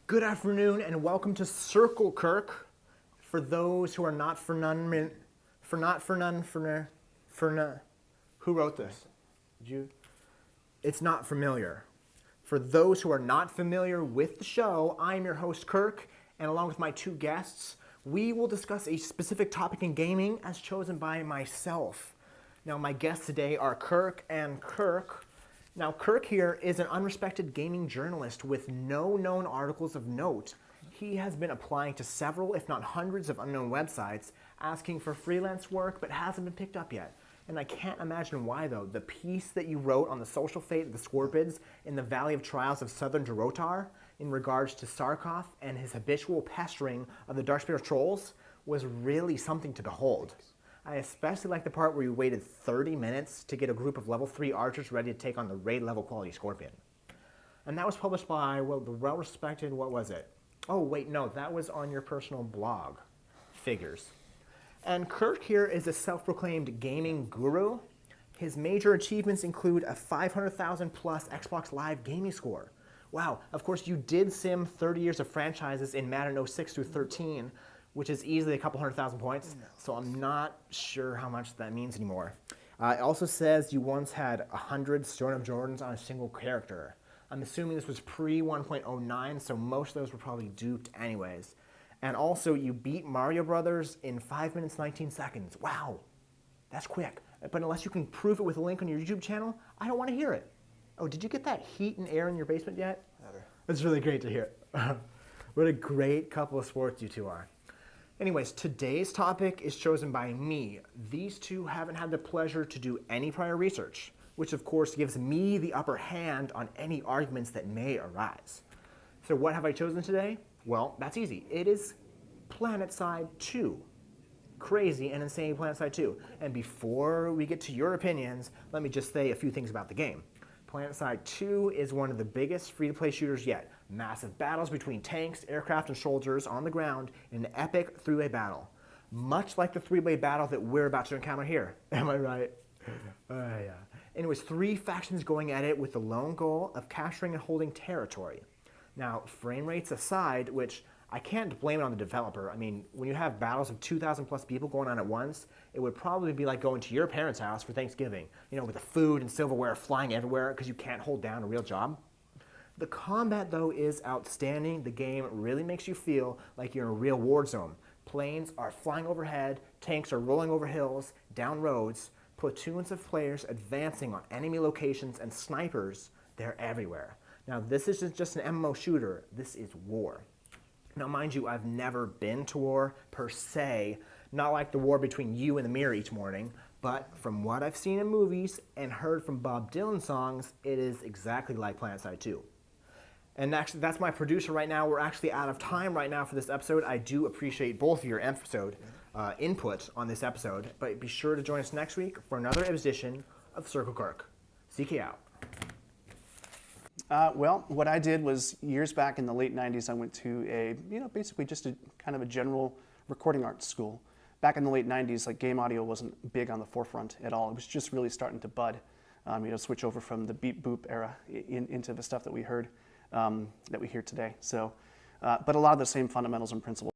Good afternoon and welcome to CircleKirk. For those who are not for none, who wrote this? It's not familiar. For those who are not familiar with the show, I'm your host Kirk, and along with my two guests, we will discuss a specific topic in gaming as chosen by myself. Now, my guests today are Kirk and Kirk. Now, Kirk here is an unrespected gaming journalist with no known articles of note. He has been applying to several, if not hundreds, of unknown websites, asking for freelance work, but hasn't been picked up yet. And I can't imagine why, though. The piece that you wrote on the social fate of the Scorpids in the Valley of Trials of Southern Durotar in regards to Sarkov and his habitual pestering of the Darkspear trolls was really something to behold. I especially like the part where you waited 30 minutes to get a group of level 3 archers ready to take on the raid level quality Scorpion. And that was published by, well, the well-respected, what was it? Oh, wait, no, that was on your personal blog. Figures. And Kirk here is a self-proclaimed gaming guru. His major achievements include a 500,000 plus Xbox Live gaming score. Wow, of course you did sim 30 years of franchises in Madden 06 through 13, which is easily a couple 100,000 points, so I'm not sure how much that means anymore. It also says you once had 100 Stone of Jordans on a single character. I'm assuming this was pre 1.09, so most of those were probably duped anyways. And also, you beat Mario Brothers in 5 minutes, 19 seconds. Wow, that's quick. But unless you can prove it with a link on your YouTube channel, I don't want to hear it. Oh, did you get that heat and air in your basement yet? Never. That's really great to hear. What a great couple of sports you two are. Anyways, today's topic is chosen by me. These two haven't had the pleasure to do any prior research, which of course gives me the upper hand on any arguments that may arise. So what have I chosen today? Well, that's easy. It is PlanetSide 2. Crazy and insane PlanetSide 2. And before we get to your opinions, let me just say a few things about the game. PlanetSide 2 is one of the biggest free-to-play shooters yet. Massive battles between tanks, aircraft, and soldiers on the ground in an epic three-way battle. Much like the three-way battle that we're about to encounter here. Am I right? Yeah. Anyways, 3 factions going at it with the lone goal of capturing and holding territory. Now, frame rates aside, which I can't blame it on the developer. I mean, when you have battles of 2,000 plus people going on at once, it would probably be like going to your parents' house for Thanksgiving, you know, with the food and silverware flying everywhere because you can't hold down a real job. The combat, though, is outstanding. The game really makes you feel like you're in a real war zone. Planes are flying overhead, tanks are rolling over hills, down roads, platoons of players advancing on enemy locations, and snipers, they're everywhere. Now, this isn't just an MMO shooter, this is war. Now, mind you, I've never been to war per se, not like the war between you and the mirror each morning, but from what I've seen in movies and heard from Bob Dylan songs, it is exactly like PlanetSide 2. And actually, that's my producer right now. We're actually out of time right now for this episode. I do appreciate both of your input on this episode, but be sure to join us next week for another edition of CircleKirk. CK out. Well, what I did was years back in the late 90s, I went to basically just a kind of a general recording arts school. Back in the late 90s, like game audio wasn't big on the forefront at all. It was just really starting to bud, switch over from the beep boop era into the stuff that we heard, that we hear today. So, but a lot of the same fundamentals and principles